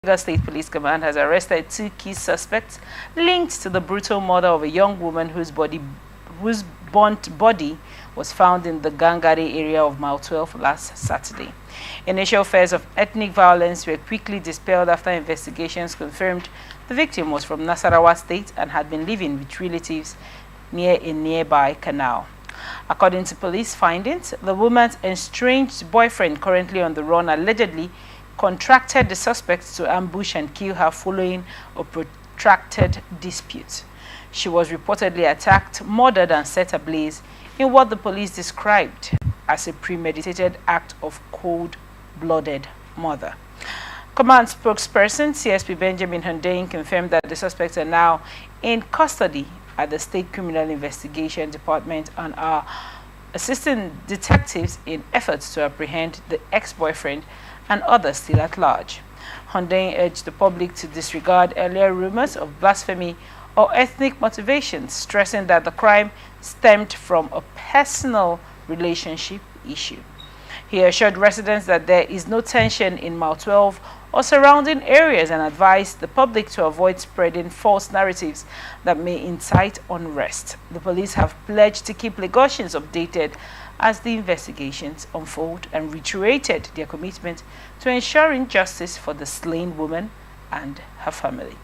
Lagos State Police Command has arrested two key suspects linked to the brutal murder of a young woman whose burnt body was found in the Gangare area of Mile 12 last Saturday. Initial fears of ethnic violence were quickly dispelled after investigations confirmed the victim was from Nasarawa State and had been living with relatives near a nearby canal. According to police findings, the woman's estranged boyfriend, currently on the run, allegedly contracted the suspect to ambush and kill her following a protracted dispute. She was reportedly attacked, murdered, and set ablaze in what the police described as a premeditated act of cold-blooded murder. Command spokesperson CSP Benjamin Hundeyin confirmed that the suspects are now in custody at the State Criminal Investigation Department and are assisting detectives in efforts to apprehend the ex-boyfriend and others still at large. Hundeyin urged the public to disregard earlier rumors of blasphemy or ethnic motivations, stressing that the crime stemmed from a personal relationship issue. He assured residents that there is no tension in Mile 12 or surrounding areas and advised the public to avoid spreading false narratives that may incite unrest. The police have pledged to keep Lagosians updated as the investigations unfold and reiterated their commitment to ensuring justice for the slain woman and her family.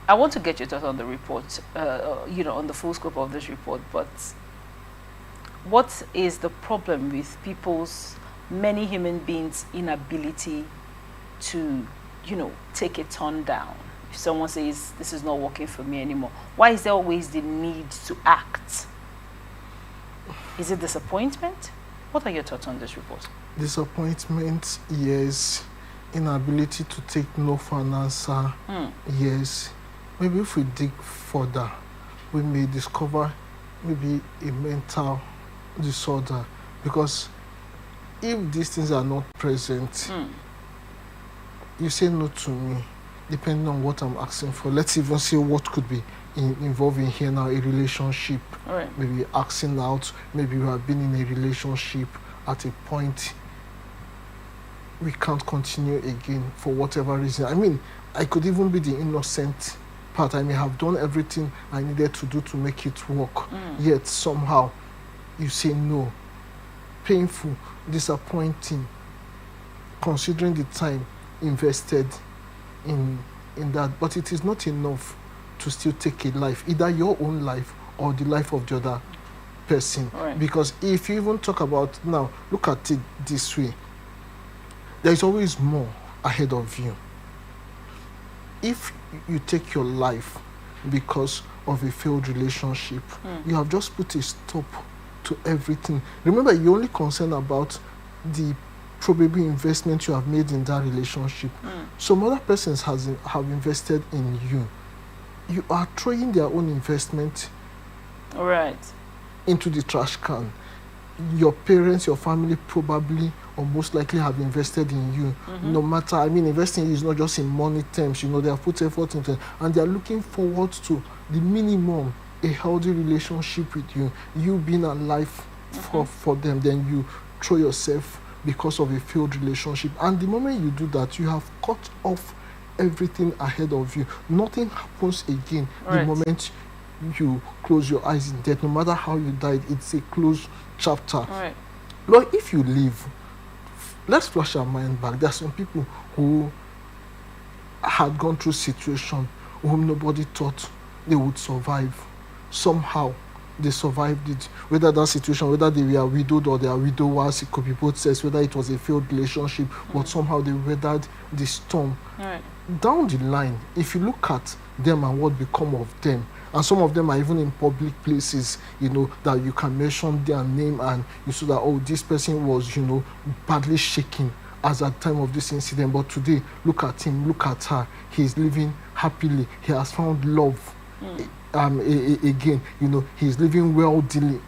I want to get your thoughts on the report, on the full scope of this report, but what is the problem with many human beings' inability to, take a turn down? If someone says, this is not working for me anymore, why is there always the need to act? Is it disappointment? What are your thoughts on this report? Disappointment, yes. Inability to take no for an answer, yes. Maybe if we dig further, we may discover maybe a mental disorder, because if these things are not present, you say no to me, depending on what I'm asking for. Let's even say what could be involving here now, a relationship. All right. Maybe asking out, maybe you have been in a relationship at a point we can't continue again for whatever reason. I mean, I could even be the innocent part. I may have done everything I needed to do to make it work, yet somehow you say no. Painful, disappointing, considering the time invested in that. But it is not enough to still take a life, either your own life or the life of the other person. Right. Because if you even talk about, now look at it this way, there is always more ahead of you. If you take your life because of a failed relationship, you have just put a stop to everything. Remember, you're only concerned about the probable investment you have made in that relationship. Some other persons have invested in you. You are throwing their own investment into the trash can. Your parents, your family probably or most likely have invested in you. No matter, investing is not just in money terms, they have put effort into it, and they are looking forward to the minimum, a healthy relationship with you, you being alive for them. Then you throw yourself because of a failed relationship. And the moment you do that, you have cut off everything ahead of you. Nothing happens again. Right. The moment you close your eyes in death, no matter how you died, it's a closed chapter. Right. Lord, if you live, let's flash our mind back. There are some people who had gone through situation whom nobody thought they would survive. Somehow they survived it. Whether that situation, whether they were widowed or they are widowers, it could be both sexes, whether it was a failed relationship, but somehow they weathered the storm. Right. Down the line, if you look at them and what become of them, and some of them are even in public places, that you can mention their name and you see that, oh, this person was, badly shaken as at the time of this incident. But today, look at him, look at her. He's living happily. He has found love. again, he's living wealthy,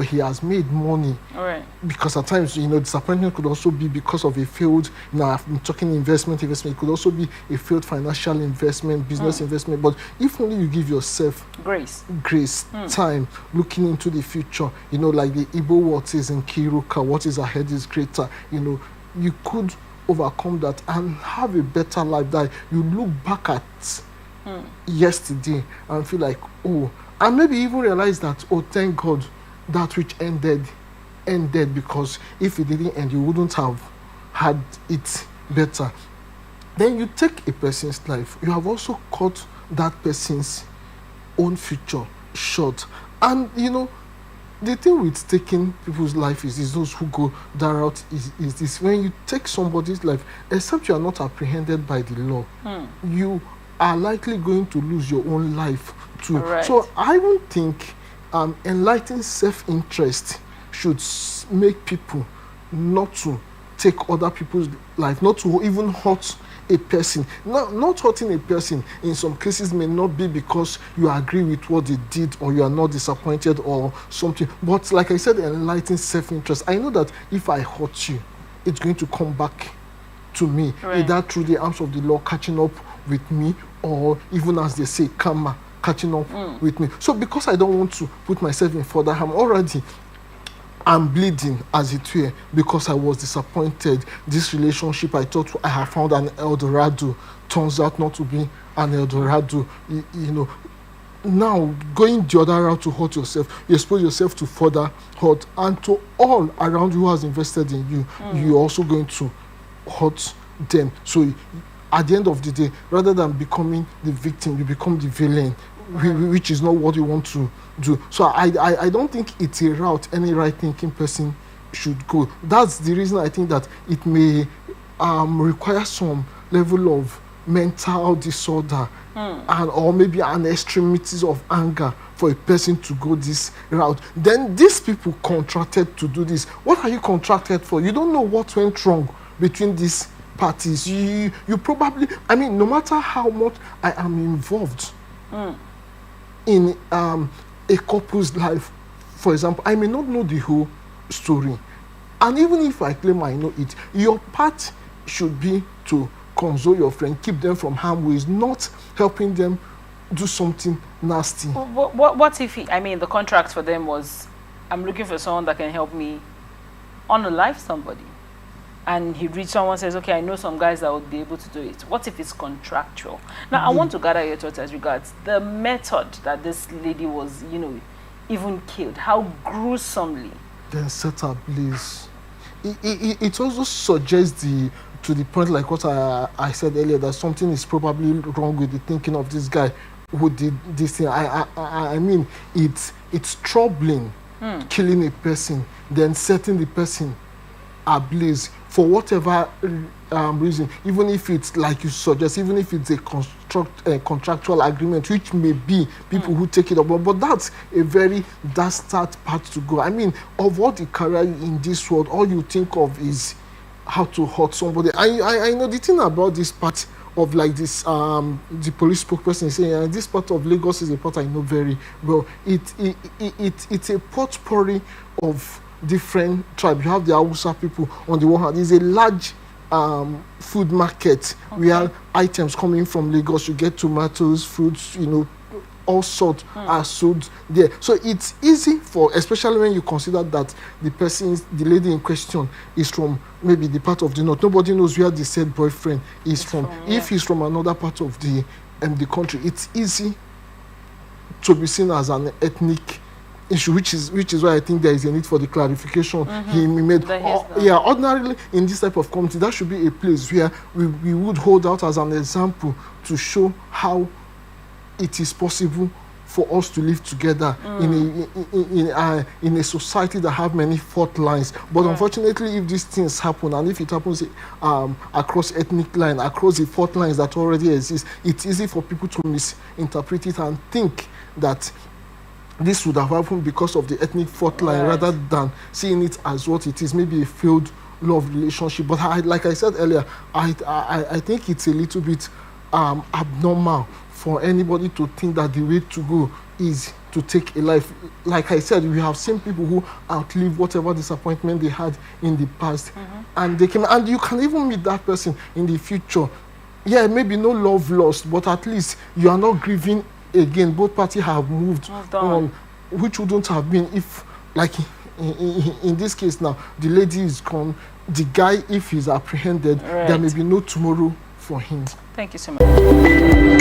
he has made money. All right. Because at times, disappointment could also be because of a failed, I'm talking investment, it could also be a failed financial investment, business investment. But if only you give yourself grace, time, looking into the future, like the Igbo word says in Kiruka, what is ahead is greater, you could overcome that and have a better life that you look back at yesterday and feel like, oh, and maybe even realize that, oh, thank God that which ended, because if it didn't end, you wouldn't have had it better. Then you take a person's life, you have also cut that person's own future short. And the thing with taking people's life is those who go that route is this: when you take somebody's life, except you are not apprehended by the law, you are likely going to lose your own life too. Right. So I don't think enlightened self-interest should make people not to take other people's life, not to even hurt a person. Not hurting a person in some cases may not be because you agree with what they did or you are not disappointed or something. But like I said, enlightened self-interest. I know that if I hurt you, it's going to come back to me, either through the arms of the law catching up with me, or even, as they say, karma catching up with me. So because I don't want to put myself in further harm, already I'm bleeding, as it were, because I was disappointed. This relationship I thought I had found an El Dorado turns out not to be an El Dorado. Now going the other route to hurt yourself, you expose yourself to further hurt, and to all around you who has invested in you, you're also going to hurt them. So at the end of the day, rather than becoming the victim, you become the villain, which is not what you want to do. So I don't think it's a route any right-thinking person should go. That's the reason I think that it may require some level of mental disorder and or maybe an extremities of anger for a person to go this route. Then these people contracted to do this. What are you contracted for? You don't know what went wrong between these parties. You probably, no matter how much I am involved in a couple's life, for example, I may not know the whole story. And even if I claim I know it, your part should be to console your friend, keep them from harm ways, not helping them do something nasty. What if the contract for them was, I'm looking for someone that can help me unalive somebody, and he reads someone, says, okay, I know some guys that would be able to do it. What if it's contractual? Now, I want to gather your thoughts as regards the method that this lady was, even killed. How gruesomely. Then set ablaze. It also suggests to the point, like what I said earlier, that something is probably wrong with the thinking of this guy who did this thing. It's troubling, killing a person, then setting the person ablaze for whatever reason, even if it's like you suggest, even if it's a contractual agreement, which may be people who take it up, but that's a very dastard part to go. Of what the career in this world, all you think of is how to hurt somebody. I know the thing about this part of like this, the police spokesperson is saying, this part of Lagos is a part I know very well. It's a potpourri of different tribes. You have the Hausa people on the one hand. It's a large food market where items coming from Lagos, you get tomatoes, fruits, all sorts are sold there. So it's easy for, especially when you consider that the lady in question is from maybe the part of the north. Nobody knows where the said boyfriend is from. If he's from another part of the country, it's easy to be seen as an ethnic issue, which is why I think there is a need for the clarification he made. Ordinarily in this type of community, that should be a place where we would hold out as an example to show how it is possible for us to live together in a society that have many fault lines. But unfortunately, if these things happen, and if it happens across ethnic lines, across the fault lines that already exist, it's easy for people to misinterpret it and think that this would have happened because of the ethnic fault line, rather than seeing it as what it is, maybe a failed love relationship. But like I said earlier, I think it's a little bit abnormal for anybody to think that the way to go is to take a life. Like I said, we have seen people who outlive whatever disappointment they had in the past, and they can, and you can even meet that person in the future. Yeah, maybe no love lost, but at least you are not grieving again. Both parties have moved on, which wouldn't have been if, like in this case now, the lady is gone. The guy, if he's apprehended, there may be no tomorrow for him. Thank you so much.